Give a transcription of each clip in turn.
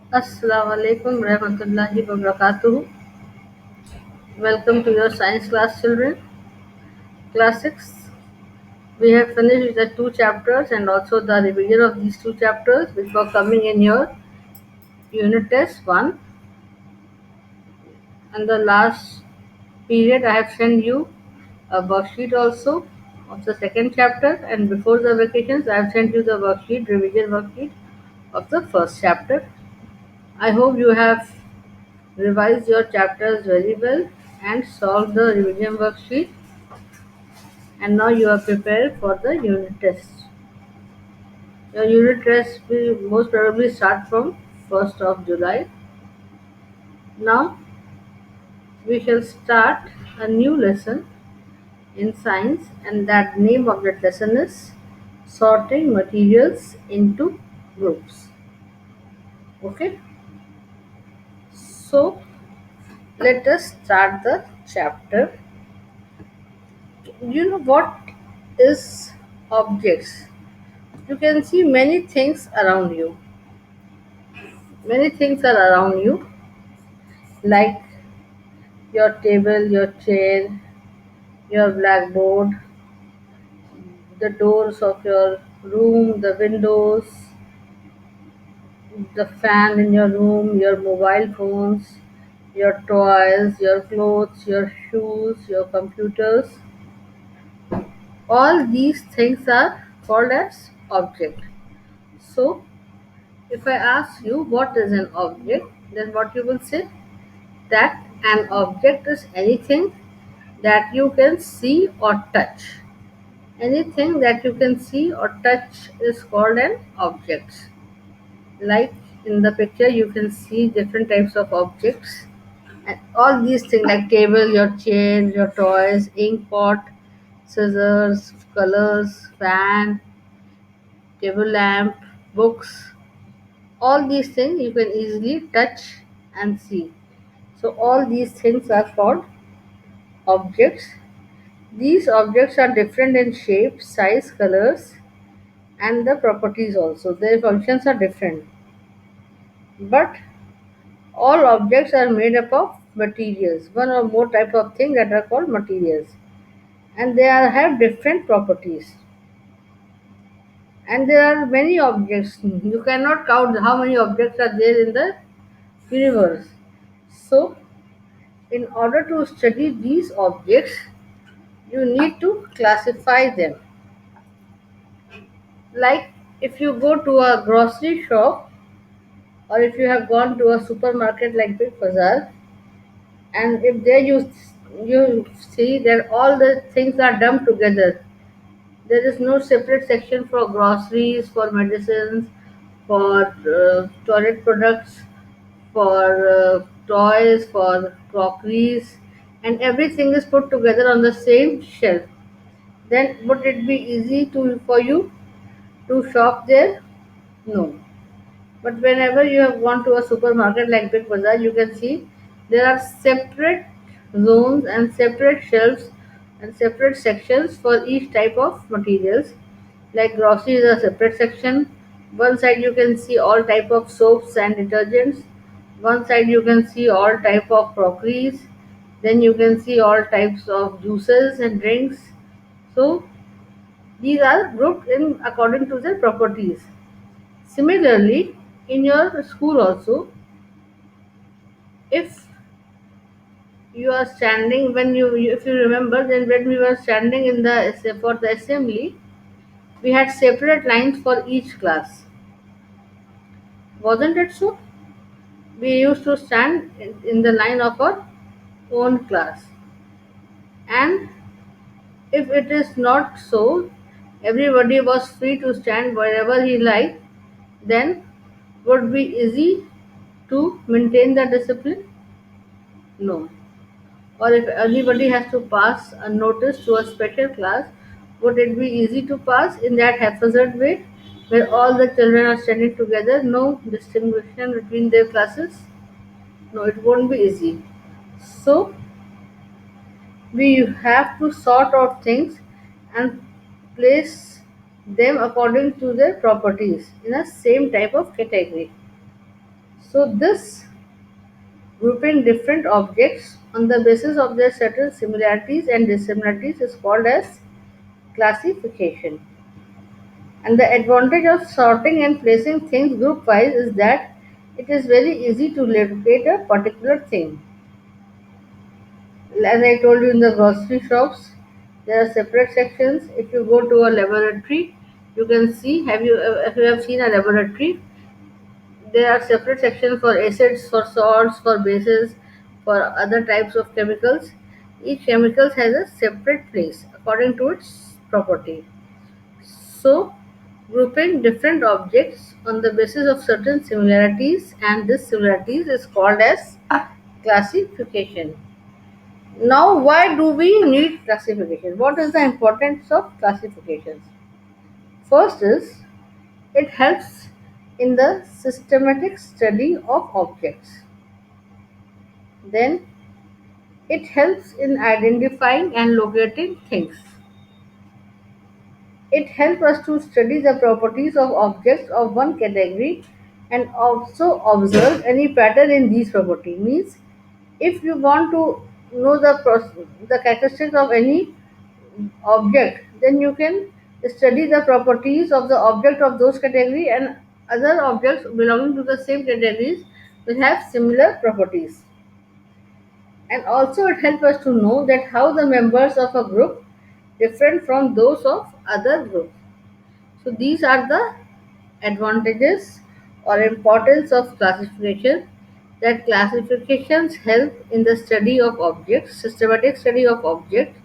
Assalamu alaikum warahmatullahi wabarakatuh. Welcome to your science class, children. Class 6. We have finished the two chapters and also the revision of these two chapters, which were coming in your unit test 1. And the last period, I have sent you a worksheet also of the second chapter. And before the vacations, I have sent you the worksheet, revision worksheet of the first chapter. I hope you have revised your chapters very well and solved the revision worksheet, and now you are prepared for the unit test. Your unit test will most probably start from 1st of July. Now we shall start a new lesson in science, and that name of that lesson is sorting materials into groups. Okay, so let us start the chapter. You know what is objects? You can see many things around you. Many things are around you, like your table, your chair, your blackboard, the doors of your room, the windows, the fan in your room, your mobile phones, your toys, your clothes, your shoes, your computers. All these things are called as object. So, if I ask you what is an object, then what you will say? That an object is anything that you can see or touch. Anything that you can see or touch is called an object. Like in the picture, you can see different types of objects, and all these things like table, your chair, your toys, ink pot, scissors, colors, fan, table lamp, books. All these things you can easily touch and see. So all these things are called objects. These objects are different in shape, size, colors, and the properties also. Their functions are different. But all objects are made up of materials, one or more type of thing that are called materials. And they have different properties. And there are many objects. You cannot count how many objects are there in the universe. So, in order to study these objects, you need to classify them. Like if you go to a grocery shop, or if you have gone to a supermarket like Big Bazaar, and if there you see that all the things are dumped together. There is no separate section for groceries, for medicines, for toilet products, for toys, for crockeries, and everything is put together on the same shelf. Then would it be easy to for you to shop there? No. But whenever you have gone to a supermarket like Big Bazaar, you can see there are separate zones and separate shelves and separate sections for each type of materials. Like grocery is a separate section. One side you can see all type of soaps and detergents. One side you can see all type of crockeries. Then you can see all types of juices and drinks. So these are grouped in according to their properties. Similarly, in your school also, if you are standing when if you remember, then when we were standing in the for the assembly, we had separate lines for each class. Wasn't it so? We used to stand in the line of our own class, and if it is not so, everybody was free to stand wherever he liked. Then would be easy to maintain the discipline? No. Or if anybody has to pass a notice to a special class, would it be easy to pass in that haphazard way where all the children are standing together, no distinction between their classes? No, it won't be easy. So, we have to sort out things and place them according to their properties in a same type of category. So this grouping different objects on the basis of their certain similarities and dissimilarities is called as classification. And the advantage of sorting and placing things group wise is that it is very easy to locate a particular thing. As I told you, in the grocery shops, there are separate sections. If you go to a laboratory, you can see. If you have seen a laboratory, there are separate sections for acids, for salts, for bases, for other types of chemicals. Each chemical has a separate place according to its property. So, grouping different objects on the basis of certain similarities and this similarities is called as classification. Now, why do we need classification? What is the importance of classifications? First is it helps in the systematic study of objects. Then it helps in identifying and locating things. It helps us to study the properties of objects of one category and also observe any pattern in these properties. Means if you want to know the characteristics of any object, then you can study the properties of the object of those category and other objects belonging to the same categories will have similar properties. And also it helps us to know that how the members of a group different from those of other groups. So these are the advantages or importance of classification, that classifications help in the study of objects, systematic study of objects.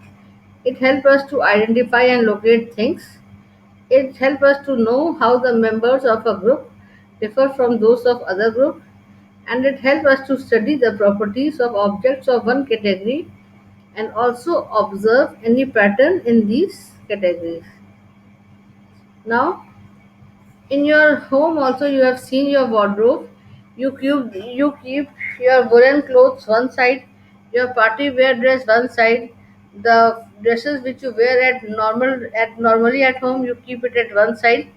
It helps us to identify and locate things. It helps us to know how the members of a group differ from those of other group, and it helps us to study the properties of objects of one category and also observe any pattern in these categories. Now, in your home also you have seen your wardrobe. You keep your woolen clothes one side, your party wear dress one side, the dresses which you wear at normally at home you keep it at one side.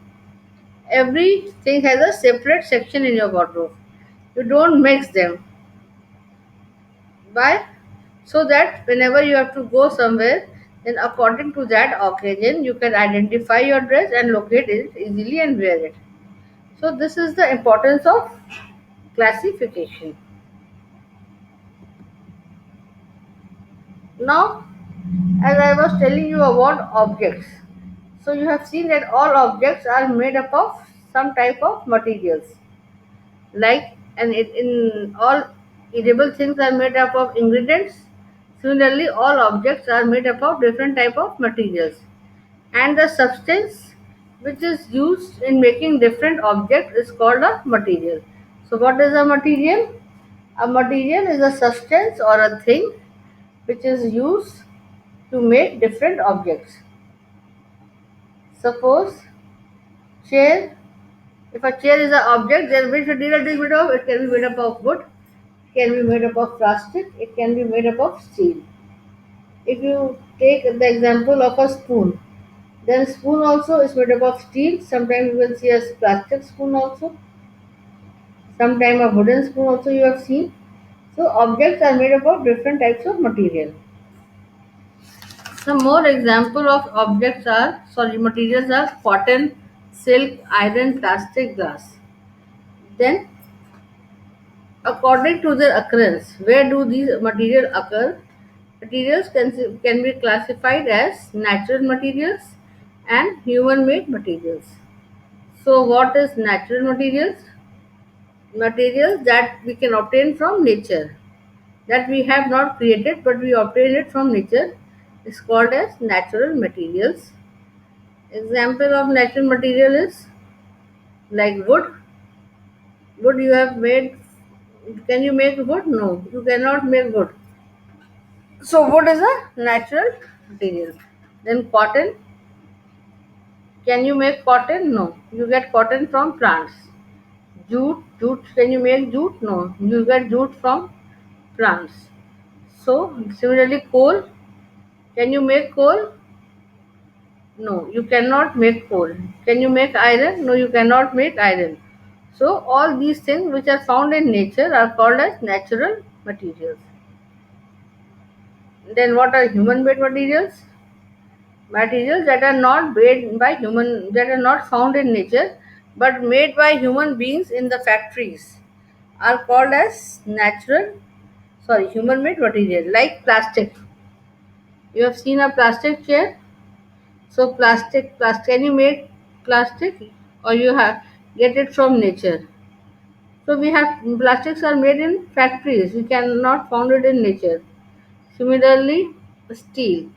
Everything has a separate section in your wardrobe. You don't mix them. Why? So that whenever you have to go somewhere, then according to that occasion you can identify your dress and locate it easily and wear it. So this is the importance of classification. Now, as I was telling you about objects, so you have seen that all objects are made up of some type of materials. Like, and in all edible things are made up of ingredients. Similarly, all objects are made up of different type of materials. And the substance which is used in making different objects is called a material. So, what is a material? A material is a substance or a thing which is used to make different objects. Suppose chair. If a chair is an object, then which material it is made of? It can be made up of wood, it can be made up of plastic, it can be made up of steel. If you take the example of a spoon, then spoon also is made up of steel. Sometimes you will see a plastic spoon also. Sometimes a wooden spoon also you have seen. So objects are made up of different types of material. Some more example of materials are cotton, silk, iron, plastic, glass. Then, according to their occurrence, where do these materials occur? Materials can be classified as natural materials and human-made materials. So, what is natural materials? Materials that we can obtain from nature, that we have not created but we obtain it from nature, is called as natural materials. Example of natural material is like wood. Wood you have made. Can you make wood? No, you cannot make wood. So wood is a natural material. Then cotton. Can you make cotton? No, you get cotton from plants. Jute. Can you make jute? No, you get jute from plants. So similarly, coal. Can you make coal? No, you cannot make coal. Can you make iron? No, you cannot make iron. So all these things which are found in nature are called as natural materials. Then what are human made materials? Materials that are not made by human, that are not found in nature but made by human beings in the factories, are called as human made material. Like plastic, you have seen a plastic chair. So plastic, can you make plastic, or you have get it from nature? So we have plastics are made in factories. We cannot found it in nature. Similarly, steel.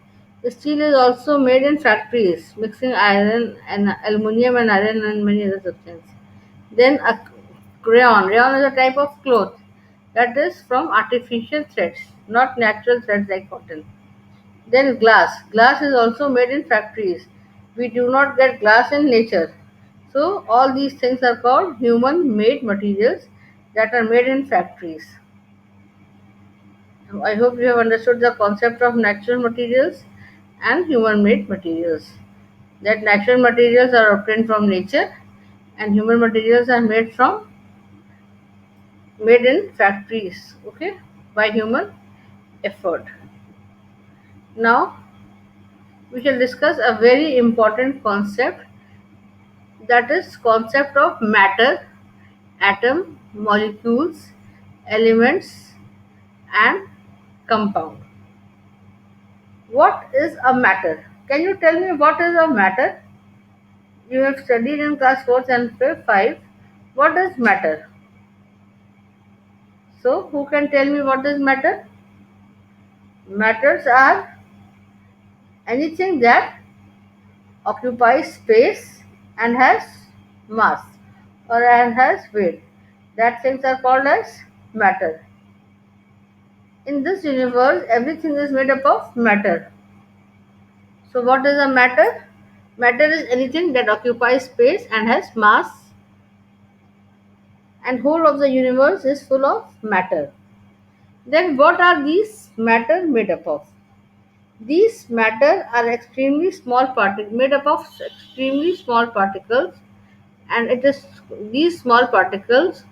Steel is also made in factories, mixing iron and aluminum and iron and many other substances. Then a rayon. Rayon is a type of cloth that is from artificial threads, not natural threads like cotton. Then glass. Glass is also made in factories. We do not get glass in nature. So all these things are called human made materials that are made in factories. I hope you have understood the concept of natural materials and human made materials. That natural materials are obtained from nature and human materials are made in factories, okay, by human effort. Now we shall discuss a very important concept, that is concept of matter, atom, molecules, elements and compound. What is a matter? Can you tell me what is a matter? You have studied in class 4th and 5. What is matter? So, who can tell me what is matter? Matters are anything that occupies space and has mass or and has weight. That things are called as matter. In this universe, everything is made up of matter. So, what is a matter? Matter is anything that occupies space and has mass, and whole of the universe is full of matter. Then what are these matter made up of? These matter are extremely small particles, made up of extremely small particles, and it is these small particles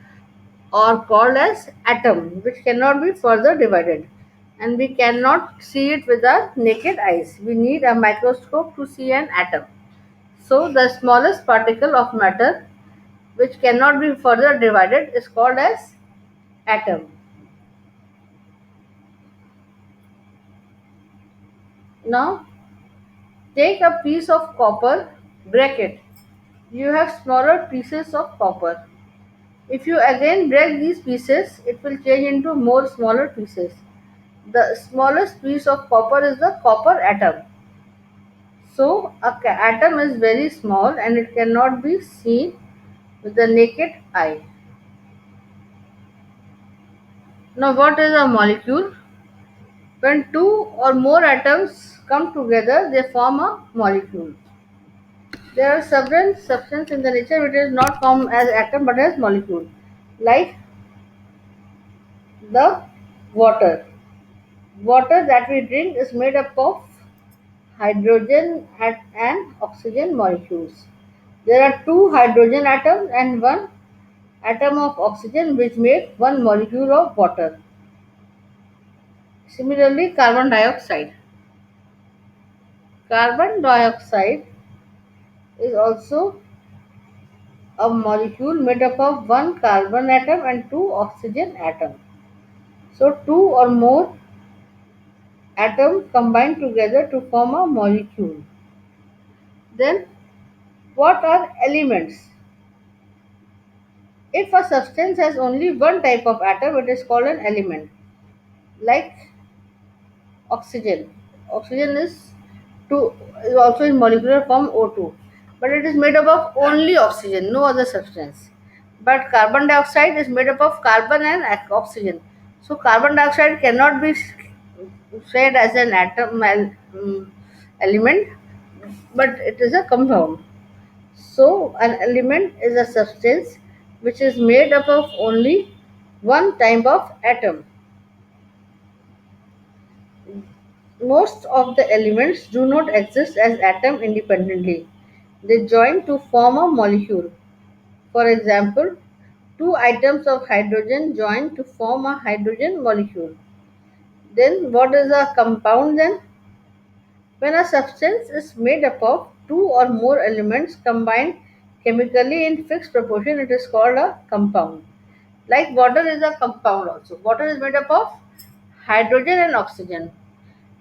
are called as atom, which cannot be further divided, and we cannot see it with our naked eyes. We need a microscope to see an atom. So the smallest particle of matter, which cannot be further divided, is called as atom. Now take a piece of copper, break it. You have smaller pieces of copper. If you again break these pieces, it will change into more smaller pieces. The smallest piece of copper is the copper atom. So, atom is very small and it cannot be seen with the naked eye. Now, what is a molecule? When two or more atoms come together, they form a molecule. There are several substances in the nature which is not formed as atom but as molecule, like the water. Water that we drink is made up of hydrogen and oxygen molecules. There are two hydrogen atoms and one atom of oxygen which make one molecule of water. Similarly, carbon dioxide. Carbon dioxide is also a molecule made up of one carbon atom and two oxygen atoms. So, two or more atoms combine together to form a molecule. Then, what are elements? If a substance has only one type of atom, it is called an element. Like oxygen. Oxygen two, is also in molecular form O2, but it is made up of only oxygen, no other substance. But carbon dioxide is made up of carbon and oxygen. So carbon dioxide cannot be said as an element, but it is a compound. So, an element is a substance which is made up of only one type of atom. Most of the elements do not exist as atom independently. They join to form a molecule. For example, Two atoms of hydrogen join to form a hydrogen molecule. Then what is a compound then? When a substance is made up of two or more elements combined chemically in fixed proportion, it is called a compound. Like water is a compound also. Water is made up of hydrogen and oxygen.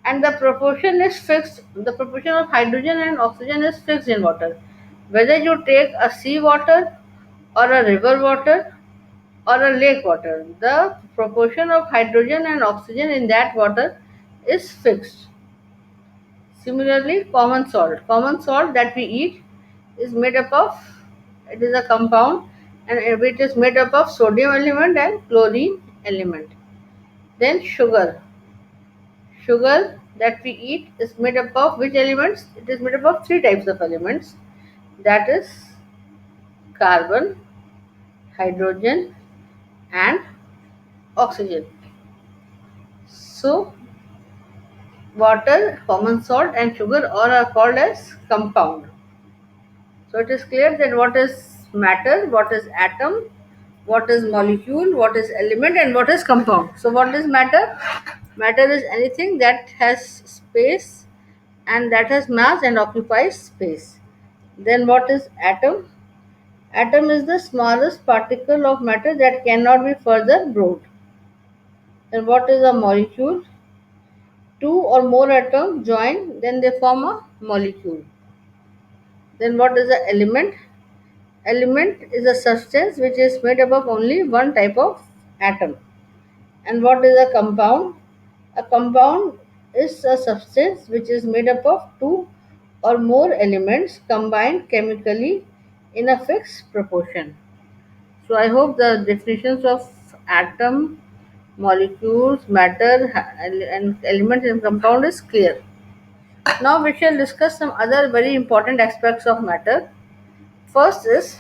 And the proportion is fixed. The proportion of hydrogen and oxygen is fixed in water. Whether you take a sea water or a river water or a lake water, the proportion of hydrogen and oxygen in that water is fixed. Similarly, common salt that we eat is made up of, it is a compound, and it is made up of sodium element and chlorine element. Then sugar that we eat is made up of which elements? It is made up of three types of elements, that is carbon, hydrogen and oxygen. So water, common salt and sugar all are called as compound. So it is clear that what is matter, what is atom, what is molecule, what is element, and what is compound. So what is matter? Matter is anything that has space and that has mass and occupies space. Then what is atom? Atom is the smallest particle of matter that cannot be further brought. Then what is a molecule? Two or more atoms join, then they form a molecule. Then what is an element? Element is a substance which is made up of only one type of atom. And what is a compound? A compound is a substance which is made up of two or more elements combined chemically in a fixed proportion. So I hope the definitions of atom, molecules, matter, and element and compound is clear. Now we shall discuss some other very important aspects of matter. First is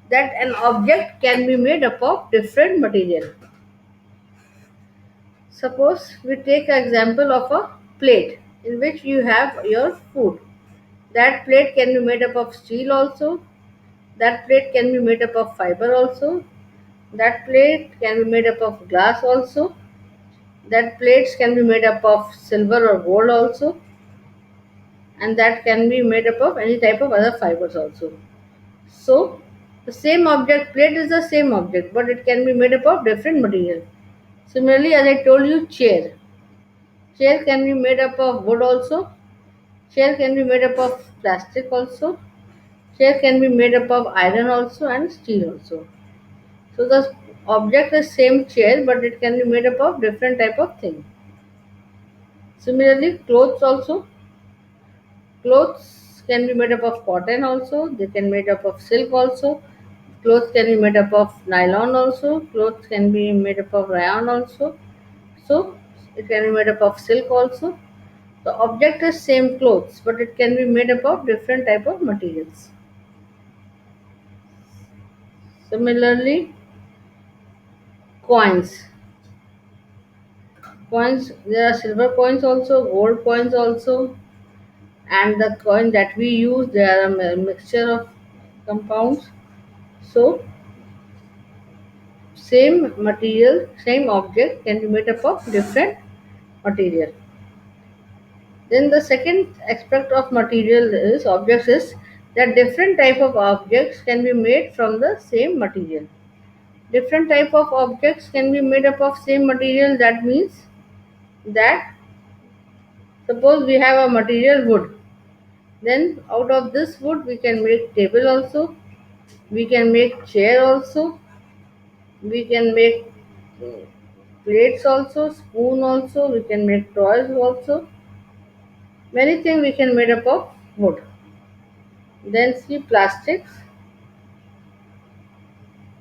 that an object can be made up of different material. Suppose we take an example of a plate in which you have your food. That plate can be made up of steel also. That plate can be made up of fiber also. That plate can be made up of glass also. That plates can be made up of silver or gold also. And that can be made up of any type of other fibers also. So the same object, plate is the same object, but it can be made up of different material. Similarly, as I told you, chair. Chair can be made up of wood also. Chair can be made up of plastic also. Chair can be made up of iron also and steel also. So the object is same chair, but it can be made up of different type of thing. Similarly, clothes also. Clothes can be made up of cotton also. They can be made up of silk also. Clothes can be made up of nylon also. Clothes can be made up of rayon also. So it can be made up of silk also. The object is same clothes, but it can be made up of different type of materials. Similarly, coins. Coins, there are silver coins also, gold coins also, and the coin that we use, they are a mixture of compounds. So same material, same object can be made up of different material. Then the second aspect of material is objects is that different type of objects can be made from the same material. Different type of objects can be made up of same material. That means that suppose we have a material wood, then out of this wood we can make table also, we can make chair also, we can make plates also, spoon also, we can make toys also. Many things we can made up of wood. Then see plastics.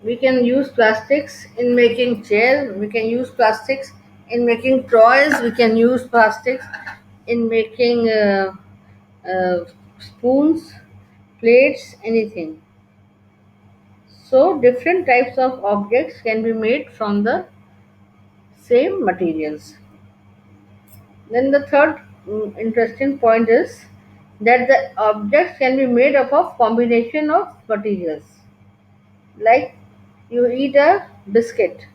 We can use plastics in making chair. We can use plastics in making toys. We can use plastics in making spoons, plates, anything. So different types of objects can be made from the same materials. Then the third interesting point is that the objects can be made up of combination of materials. Like You eat a biscuit.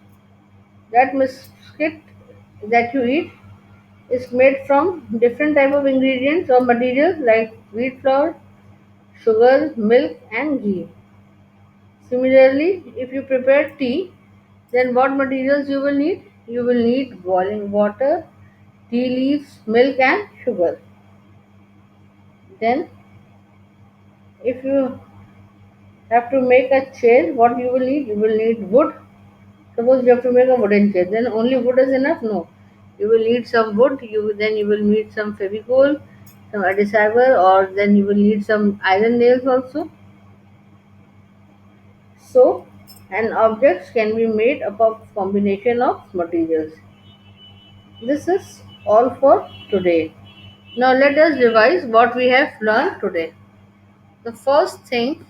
That biscuit that you eat is made from different type of ingredients or materials like wheat flour, sugar, milk and ghee. Similarly, if you prepare tea, then what materials you will need? You will need boiling water, tea leaves, milk and sugar. Then if you have to make a chair, what you will need? You will need wood. Suppose you have to make a wooden chair, then only wood is enough? No. You will need some wood, you will need some fevicol, some adhesiver, or then you will need some iron nails also. So an object can be made up of combination of materials. This is all for today. Now let us revise what we have learned today. The first thing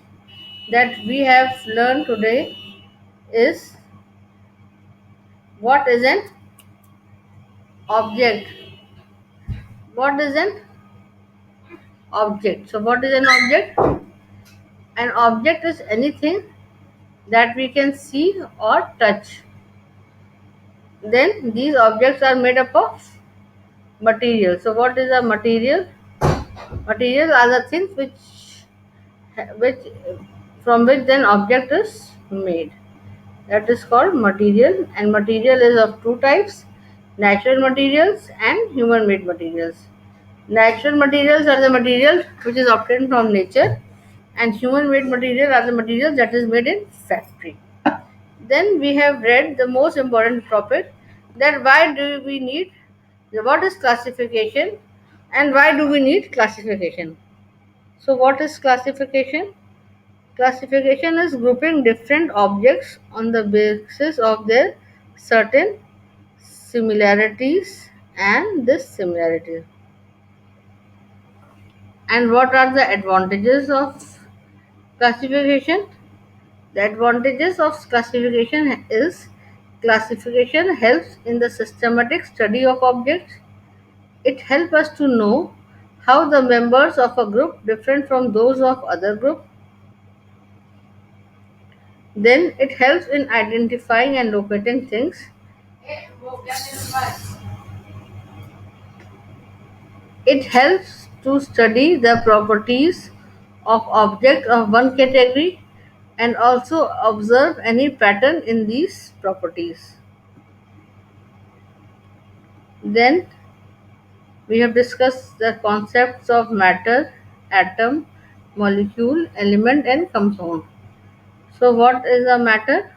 that we have learned today is what is an object. What is an object? So what is an object? An object is anything that we can see or touch. Then these objects are made up of material. So what is a material? Materials are the things which from which then object is made. That is called material, and material is of two types: natural materials and human made materials. Natural materials are the material which is obtained from nature, and human made material are the materials that is made in factory. Then we have read the most important topic, that why do we need, what is classification and why do we need classification. So what is classification? Classification is grouping different objects on the basis of their certain similarities and dissimilarities. And what are the advantages of classification? The advantages of classification is classification helps in the systematic study of objects. It helps us to know how the members of a group different from those of other group. Then it helps in identifying and locating things. It helps to study the properties of objects of one category and also observe any pattern in these properties. Then we have discussed the concepts of matter, atom, molecule, element, and compound. So, what is a matter?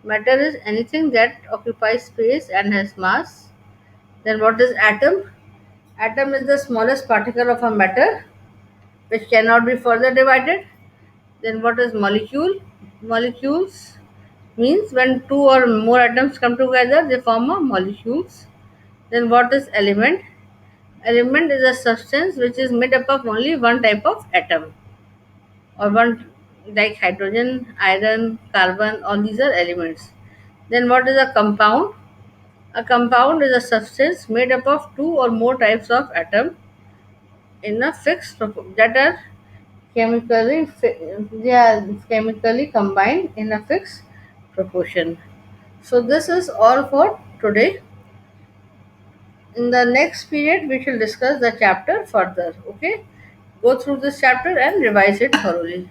Matter is anything that occupies space and has mass. Then, what is atom? Atom is the smallest particle of a matter which cannot be further divided. Then, what is molecule? Molecules means when two or more atoms come together, they form a molecules. Then, what is element? Element is a substance which is made up of only one type of atom, or one, like hydrogen, iron, carbon, all these are elements. Then what is a compound? A compound is a substance made up of two or more types of atom in a that are they are chemically combined in a fixed proportion. So this is all for today. In the next period, we shall discuss the chapter further. Okay, go through this chapter and revise it thoroughly.